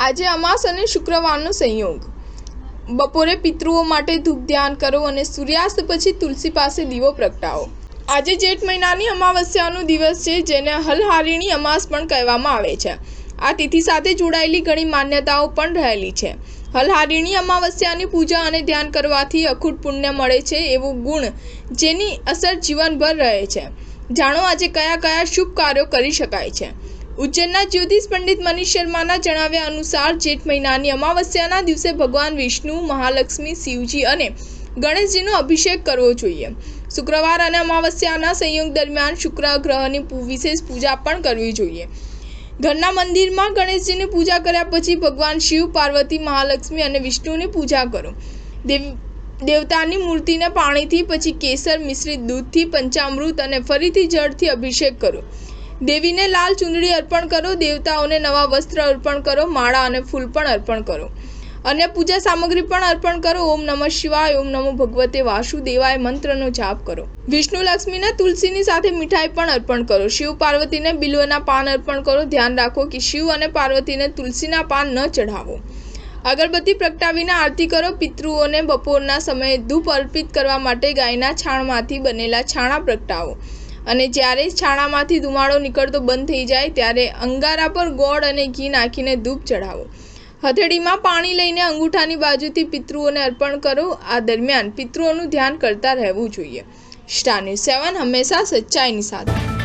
આજે અમાસ અને શુક્રવારનો સંયોગ। બપોરે પિતૃઓ માટે ધૂપ ધ્યાન કરો અને સૂર્યાસ્ત પછી તુલસી પાસે દીવો પ્રગટાવો। આજે જેઠ મહિનાની અમાવસ્યાનો દિવસ છે, જેને હલહારિણી અમાસ પણ કહેવામાં આવે છે। આ તિથિ સાથે જોડાયેલી ઘણી માન્યતાઓ પણ રહેલી છે। હલહારિણી અમાવસ્યાની પૂજા અને ધ્યાન કરવાથી અખૂટ પુણ્ય મળે છે, એવો ગુણ જેની અસર જીવનભર રહે છે। જાણો આજે કયા કયા શુભ કાર્યો કરી શકાય છે। ઉજ્જૈનના જ્યોતિષ પંડિત મનીષ શર્માના જણાવ્યા અનુસાર જેઠ મહિનાની અમાવસ્યાના દિવસે ભગવાન વિષ્ણુ, મહાલક્ષ્મી, શિવજી અને ગણેશજીનો અભિષેક કરવો જોઈએ। શુક્રવાર અને અમાવસ્યાના સંયોગ દરમિયાન શુક્ર ગ્રહની વિશેષ પૂજા પણ કરવી જોઈએ। ઘરના મંદિરમાં ગણેશજીની પૂજા કર્યા પછી ભગવાન શિવ, પાર્વતી, મહાલક્ષ્મી અને વિષ્ણુની પૂજા કરો। દેવતાની મૂર્તિને પાણીથી, પછી કેસર મિશ્રિત દૂધથી, પંચામૃત અને ફરીથી જળથી અભિષેક કરો। દેવીને લાલ ચુંદડી અર્પણ કરો। દેવતાઓને નવા વસ્ત્ર અર્પણ કરો। માળા અને ફૂલ પણ અર્પણ કરો। અન્ય પૂજા સામગ્રી પણ અર્પણ કરો। ઓમ નમઃ શિવાય, ઓમ નમો ભગવતે વાસુદેવાય મંત્રનો જાપ કરો। વિષ્ણુ લક્ષ્મીને તુલસીની સાથે મીઠાઈ પણ અર્પણ કરો। શિવ પાર્વતીને બિલ્વના પાન અર્પણ કરો। ધ્યાન રાખો કે શિવ અને પાર્વતીને તુલસીના પાન ન ચઢાવો। અગરબત્તી પ્રગટાવીને આરતી કરો। પિતૃઓને બપોરના સમયે ધૂપ અર્પિત કરવા માટે ગાયના છાણમાંથી બનેલા છાણા પ્રગટાવો અને જ્યારે છાણામાંથી ધુમાડો નીકળતો બંધ થઈ જાય ત્યારે અંગારા પર ગોળ અને ઘી નાખીને ધૂપ ચઢાવો। હથેળીમાં પાણી લઈને અંગૂઠાની બાજુથી પિતૃઓને અર્પણ કરો। આ દરમિયાન પિતૃઓનું ધ્યાન કરતા રહેવું જોઈએ। સ્ટાર ન્યૂઝ 7 હંમેશા સચ્ચાઈની સાથે।